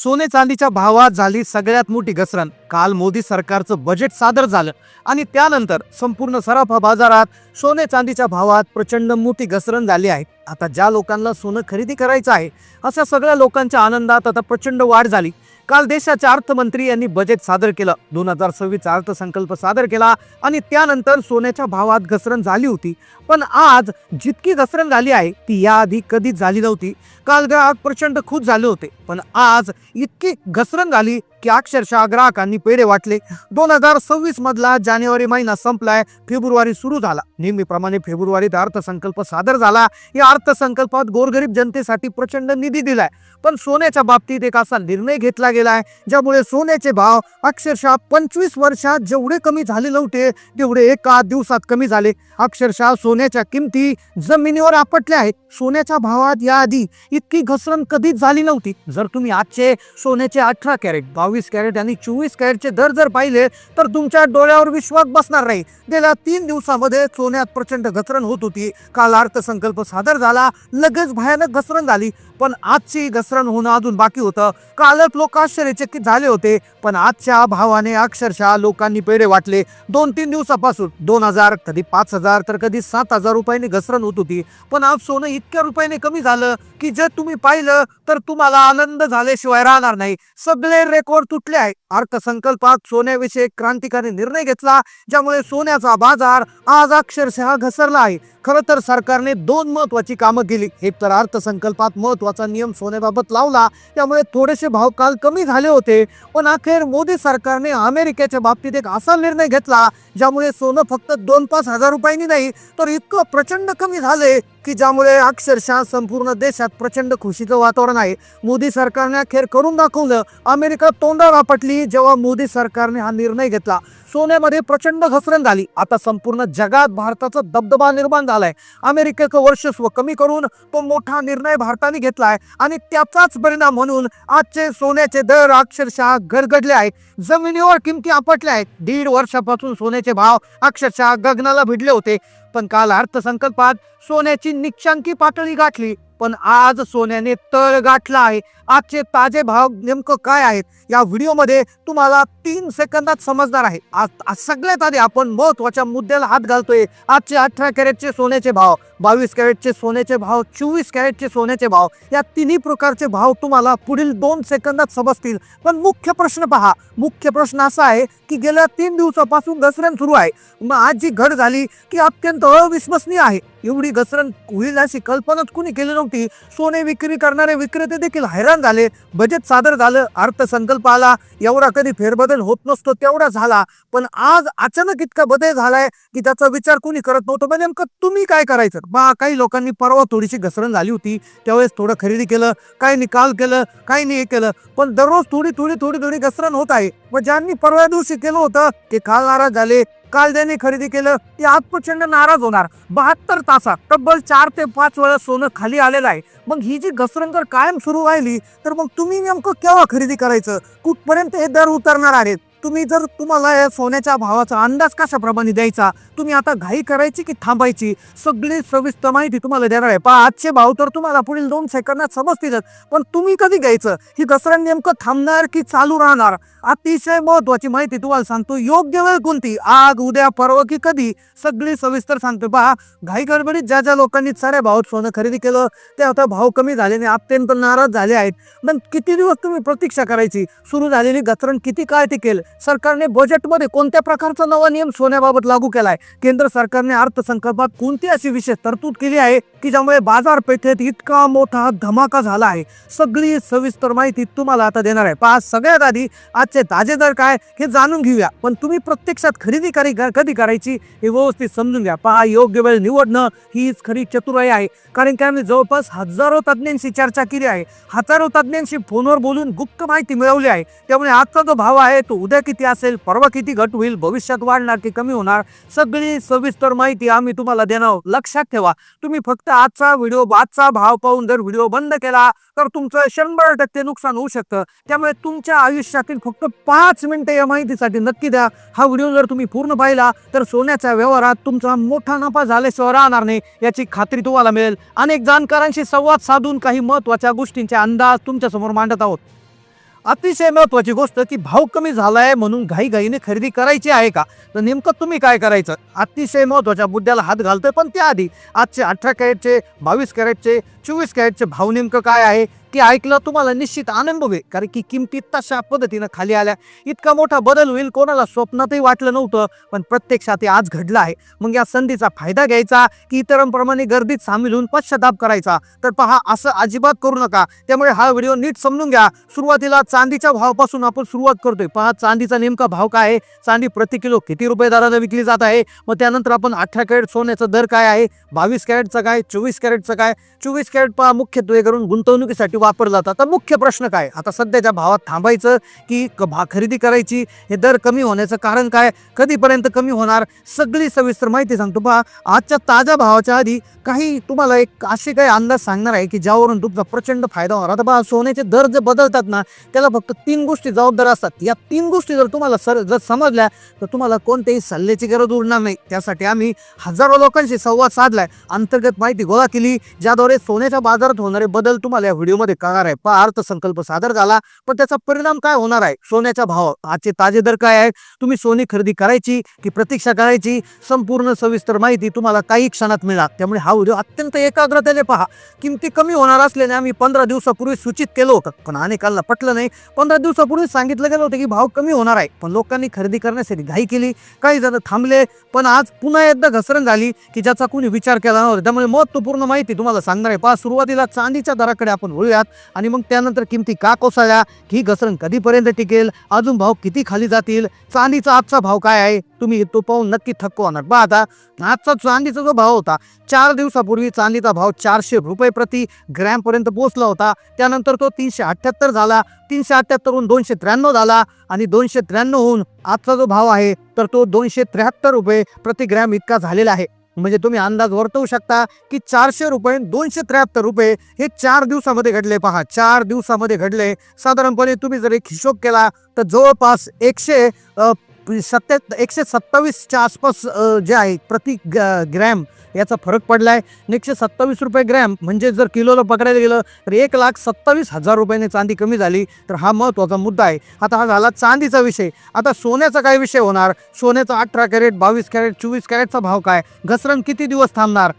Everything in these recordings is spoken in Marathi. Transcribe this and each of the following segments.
सोने चांदीच्या भावात झाली सगळ्यात मोठी घसरण। काल मोदी सरकारचं बजेट सादर झालं आणि त्यानंतर संपूर्ण सराफा बाजारात सोने चांदीच्या भावात प्रचंड मोठी घसरण झाली आहे। आता ज्या लोकांना सोनं खरेदी करायचं आहे अशा सगळ्या लोकांच्या आनंदात आता प्रचंड वाढ झाली। काल देशाचे अर्थमंत्री यांनी बजेट सादर केलं, 2026 अर्थसंकल्प सादर केला आणि त्यानंतर सोन्याच्या भावात घसरण झाली होती। पण आज जितकी घसरण झाली आहे ती याआधी कधीच झाली नव्हती। काल ग्राहक प्रचंड खुश झाले होते, पण आज इतकी घसरण झाली की अक्षरशः ग्राहकांनी पेढे वाटले। 2026 मधला जानेवारी महिना संपलाय, फेब्रुवारी सुरू झाला। नेहमीप्रमाणे फेब्रुवारीत अर्थसंकल्प सादर झाला। या अर्थसंकल्पात गोरगरीब जनतेसाठी प्रचंड निधी दिलाय, पण सोन्याच्या बाबतीत एक असा निर्णय घेतला गेलाय ज्यामुळे सोन्याचे भाव अक्षरशः 25 वर्षात जेवढे कमी झाले नव्हते तेवढे एका दिवसात कमी झाले। अक्षरशः सोन्याच्या किमती जमिनीवर आपटल्या आहेत। सोन्याच्या भावात याआधी इतकी घसरण कधीच झाली नव्हती। जर तुम्ही आजचे सोन्याचे 18 कॅरेट, 22 कॅरेट आणि 24 कॅरेटचे दर जर पाहिले तर तुमच्या डोळ्यावर विश्वास बसणार नाही। गेल्या 3 दिवसामध्ये सोन्यात प्रचंड घसरण होत होती। काल अर्थसंकल्प सादर झाला, लगेच भयानक घसरण झाली, पण आजची घसरण होणं अजून बाकी होतं। कालच लोक आश्चर्यचकित झाले होते, पण आजच्या भावाने अक्षरशः लोकांनी पेढे वाटले। 2-3 दिवसापासून 2000, कधी 5000 तर कधी 7000 रुपयांनी घसरण होत होती, पण आज सोनं इतक्या रुपयाने कमी झालं की जर तुम्ही पाहिलं तर तुम्हाला आनंद झाल्याशिवाय राहणार नाही। सगळे रेकॉर्ड तुटले आहे। अर्थसंकल्पात सोन्याविषयी क्रांतिकारी निर्णय घेतला, ज्यामुळे सोन्याचा बाजार आज अक्षरशः घसरला आहे। खरं तर सरकारने 2 महत्वाची कामं केली। एक तर अर्थसंकल्पात महत्वाचा नियम सोन्याबाबत लावला, त्यामुळे थोडेसे भाव काल कमी झाले होते, पण अखेर मोदी सरकारने अमेरिकेच्या बाबतीत एक असा निर्णय घेतला ज्यामुळे सोनं फक्त 2-5 हजार रुपयांनी नाही तर इतकं प्रचंड कमी झाले की ज्यामुळे अक्षरशः संपूर्ण देशात प्रचंड खुशीचं वातावरण आहे। मोदी सरकारने अखेर करून दाखवलं। अमेरिका तोंडावर आपटली जेव्हा मोदी सरकारने हा निर्णय घेतला। सोन्यामध्ये प्रचंड घसरण झाली। आता संपूर्ण जगात भारताचा दबदबा निर्माण झालाय। अमेरिकेचं वर्चस्व कमी करून तो मोठा निर्णय भारताने घेतलाय आणि त्याचाच परिणाम म्हणून आजचे सोन्याचे दर अक्षरशः गडगडले आहेत। जमिनीवर किमती आपटल्या आहेत। 1.5 वर्षापासून सोन्याचे भाव अक्षरशः गगनाला भिडले होते, पण काल अर्थसंकल्पात सोन्याची निच्चांकी पातळी गाठली, पण आज सोन्याने तळ गाठला आहे। आजचे ताजे भाव नेमकं काय आहेत या व्हिडिओमध्ये तुम्हाला 3 सेकंदात समजणार आहे। आज सगळ्यात आधी आपण महत्त्वाच्या मुद्द्याला हात घालतोय। आजचे 18 कॅरेटचे सोन्याचे भाव, 22 कॅरेटचे सोन्याचे भाव, 24 कॅरेटचे सोन्याचे भाव, या तिन्ही प्रकारचे भाव तुम्हाला पुढील 2 सेकंदात समजतील। पण मुख्य प्रश्न पहा, मुख्य प्रश्न असा आहे की गेल्या 3 दिवसापासून घसरण सुरू आहे। मग आज जी घट झाली की अत्यंत अविश्वसनीय आहे। एवढी घसरण होईल अशी कल्पनाच कुणी केली नव्हती। सोने विक्री करणारे विक्रेते देखील हैराण झाले। बजेट सादर झालं, अर्थसंकल्प आला, एवढा कधी फेरबदल होत नसतो तेवढा झाला, पण आज अचानक इतका बदल झालाय की त्याचा विचार कुणी करत नव्हतं। पण नेमकं तुम्ही काय करायचं? काही लोकांनी परवा थोडीशी घसरण झाली होती त्यावेळेस थोडं खरेदी केलं, काही निकाल केलं, काही नाही केलं, पण दररोज थोडी घसरण होत आहे। व ज्यांनी परवा दिवशी केलं होतं ते काल नाराज झाले, काल ज्यांनी खरेदी केलं ते आज प्रचंड नाराज होणार। 72 तासात तब्बल 4 ते 5 वेळा सोनं खाली आलेलं आहे। मग ही जी घसरण जर कायम सुरू राहिली तर मग तुम्ही नेमकं केव्हा खरेदी करायचं? कुठपर्यंत हे दर उतरणार आहेत? तुम्हाला या सोन्याच्या भावाचा अंदाज कशाप्रमाणे द्यायचा? तुम्ही आता घाई करायची की थांबायची? सगळी सविस्तर माहिती तुम्हाला देणार आहे। आजचे भाव तर तुम्हाला पुढील 2 सेकंदात समजतीलच, पण तुम्ही कधी घ्यायचं? ही घसरण नेमकं थांबणार की चालू राहणार? अतिशय महत्वाची माहिती तुम्हाला सांगतो। योग्य वेळ कोणती? आज, उद्या, परवा की कधी? सगळी सविस्तर सांगतो। घाई गडबडीत ज्या लोकांनी साऱ्या भावात सोनं खरेदी केलं ते आता भाव कमी झाल्याने अत्यंत नाराज झाले आहेत। पण किती दिवस तुम्ही प्रतीक्षा करायची? सुरू झालेली घसरण किती काळ टिकेल? सरकारने बजेटमध्ये कोणत्या प्रकारचा नवा नियम सोन्याबाबत लागू केलाय? केंद्र सरकारने अर्थसंकल्पात कोणती अशी विशेष तरतूद केली आहे की ज्यामुळे बाजारपेठेत इतका मोठा धमाका झाला आहे? सगळी सविस्तर माहिती तुम्हाला आता देणार आहे। सगळ्यात आधी आजचे ताजे दर काय हे जाणून घेऊया, पण तुम्ही प्रत्यक्षात खरेदी कधी करायची हे व्यवस्थित समजून घ्या। योग्य वेळ निवडणं हीच खरी चतुराई आहे, कारण की आम्ही जवळपास हजारो तज्ञांशी चर्चा केली आहे, हजारो तज्ञांशी फोनवर बोलून गुप्त माहिती मिळवली आहे। त्यामुळे आजचा जो भाव आहे तो उद्या किती असेल, परवा किती घट होईल, भविष्यात वाढणार की कमी होणार, सगळी सविस्तर माहिती आम्ही तुम्हाला देणार। लक्षात ठेवा, तुम्ही फक्त आजचा भाव पाहून जर व्हिडिओ बंद केला तर तुमचं 100% नुकसान होऊ शकतं। त्यामुळे तुमच्या आयुष्यातील फक्त 5 मिनिटे या माहितीसाठी नक्की द्या। हा व्हिडिओ जर तुम्ही पूर्ण पाहिला तर सोन्याच्या व्यवहारात तुमचा मोठा नफा झाल्याशिवाय राहणार नाही याची खात्री तुम्हाला मिळेल। अनेक जाणकारांशी संवाद साधून काही महत्त्वाच्या गोष्टींचे अंदाज तुमच्या समोर मांडत आहोत। अतिशय महत्वाची गोष्ट की भाव कमी झालाय म्हणून घाईघाईने खरेदी करायची आहे का, तर नेमकं तुम्ही काय करायचं अतिशय महत्वाच्या मुद्द्याला हात घालतोय. पण त्याआधी आजचे 18 कॅरेटचे, 22 कॅरेटचे, 24 कॅरेटचे भाव नेमकं काय आहे की ऐकलं तुम्हाला निश्चित आनंद होईल. कारण की किमती तशा पद्धतीनं खाली आल्या. इतका मोठा बदल होईल कोणाला स्वप्नातही वाटलं नव्हतं, पण प्रत्यक्षात हे आज घडलं आहे. मग या संधीचा फायदा घ्यायचा की इतरांप्रमाणे गर्दीत सामील होऊन पश्चाताप करायचा, तर पहा असं अजिबात करू नका. त्यामुळे हा व्हिडिओ नीट समजून घ्या. सुरुवातीला चांदीच्या भावापासून आपण सुरुवात करतोय. पहा चांदीचा नेमका भाव काय आहे, चांदी प्रति किलो किती रुपये दराने विकली जात आहे. मग त्यानंतर आपण 18 कॅरेट सोन्याचा दर काय आहे, 22 कॅरेटचा काय, 24 कॅरेटचा काय. 24 कॅरेट पहा मुख्यत्वे करून गुंतवणुकीसाठी वापरला जातात. तर मुख्य प्रश्न काय, आता सध्याच्या भावात थांबायचं की खरेदी करायची, हे दर कमी होण्याचं कारण काय, कधीपर्यंत कमी होणार, सगळी सविस्तर माहिती सांगतो. पहा आजच्या ताज्या भावाच्या आधी काही तुम्हाला एक असे काही अंदाज सांगणार आहे की ज्यावरून तुमचा प्रचंड फायदा होणार. आता पहा सोन्याचे दर जे बदलतात ना, त्याला फक्त 3 गोष्टी जबाबदार असतात. या 3 गोष्टी जर तुम्हाला जर समजल्या तर तुम्हाला कोणत्याही सल्ल्याची गरज उरणार नाही. त्यासाठी आम्ही हजारो लोकांशी संवाद साधलाय, अंतर्गत माहिती गोळा केली, ज्याद्वारे सोन्याच्या बाजारात होणारे बदल तुम्हाला या व्हिडिओमध्ये कळणार आहे. पहा अर्थसंकल्प सादर झाला, पण त्याचा परिणाम काय होणार आहे, सोन्याच्या भाव आजचे ताजे दर काय आहे, तुम्ही सोने खरेदी करायची की प्रतीक्षा करायची, संपूर्ण सविस्तर माहिती तुम्हाला काही क्षणात मिळणार. त्यामुळे हा व्हिडिओ अत्यंत एकाग्रतेने पहा. किमती कमी होणार असल्याने आम्ही 15 दिवसापूर्वी सूचित केलं होतं, पण अनेकांना पटलं नाही. 15 दिवसापूर्वी सांगितलं गेलं होतं की भाव कमी होणार आहे, पण लोकांनी खरेदी करण्यासाठी घाई केली, काही जण थांबले. पण आज पुन्हा एकदा घसरण झाली की ज्याचा कोणी विचार केला नव्हता. त्यामुळे महत्त्वपूर्ण माहिती तुम्हाला सांगणार आहे. पहा सुरुवातीला चांदीच्या दराकडे आपण वळूयात आणि मग त्यानंतर किमती का कोसळल्या, ही घसरण कधीपर्यंत टिकेल, अजून भाव किती खाली जातील, चांदीचा आजचा भाव काय आहे, तुम्ही तो पाहून नक्की थक्क होणार. पहा आता आजचा चांदीचा जो भाव होता, 4 दिवसापूर्वी चांदीचा भाव 400 रुपये प्रति ग्रॅम पर्यंत पोहोचला होता. त्यानंतर तो 378 झाला, 378 हून 293 झाला आणि 293 होऊन आजचा जो भाव आहे तर तो 273 रुपये प्रति ग्रॅम इतका झालेला आहे. म्हणजे तुम्ही अंदाज वर्तवू शकता की 400 रुपये 273 रुपये हे 4 दिवसामध्ये घडले. पहा 4 दिवसामध्ये घडले. साधारणपणे तुम्ही जर एक हिशोब केला तर जवळपास 127च्या आसपास जे आहे प्रति ग्रॅम याचा फरक पडलाय. 127 रुपये ग्रॅम म्हणजे जर किलोला पकडायला गेलं तर 1,27,000 रुपयाने चांदी कमी झाली. तर हा महत्त्वाचा मुद्दा आहे. आता हा झाला चांदीचा विषय. आता सोन्याचा काय विषय होणार, सोन्याचा 18 कॅरेट, 22 कॅरेट, 24 कॅरेटचा भाव काय, घसरण किती दिवस थांबणार.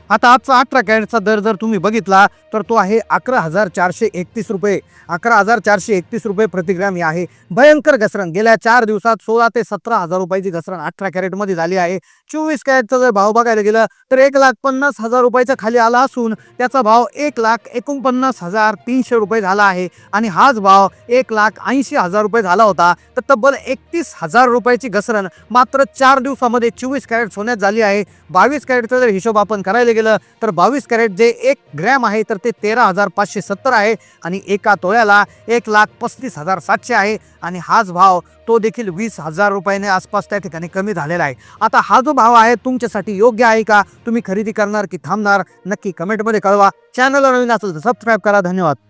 आता आजचा 18 कॅरेटचा दर जर तुम्ही बघितला तर तो आहे 11,431 रुपये, 11,431 रुपये प्रति ग्रॅम ही आहे. भयंकर घसरण गेल्या 4 दिवसात 16 ते 17,000 रुपयाची घसरण 18 कॅरेटमध्ये झाली आहे. 24 कॅरेटचा जर भाव बघायला गेला तर 1,50,000 रुपयाच्या खाली आला असून त्याचा भाव 1,49,300 रुपये झाला आहे आणि हाच भाव 1,80,000 रुपये झाला होता. तर तब्बल 31,000 रुपयाची घसरण मात्र 4 दिवसामध्ये 24 कॅरेट सोन्यात झाली आहे. 22 कॅरेटचा जर हिशोब आपण करायला गेलं तर 22 कॅरेट जे 1 ग्रॅम आहे तर ते 13,570 आहे आणि एका तोळ्याला 1,35,700 आहे आणि हाच भाव तो देखील 20,000 रुपयाने आसपास त्या ठिकाणी कमी झालेला आहे. आता हा जो भाव आहे तुमच्यासाठी योग्य आहे का, तुम्ही खरेदी करणार की थांबणार, नक्की कमेंटमध्ये कळवा. चॅनलला नवीन असेल तर सबस्क्राईब करा. धन्यवाद.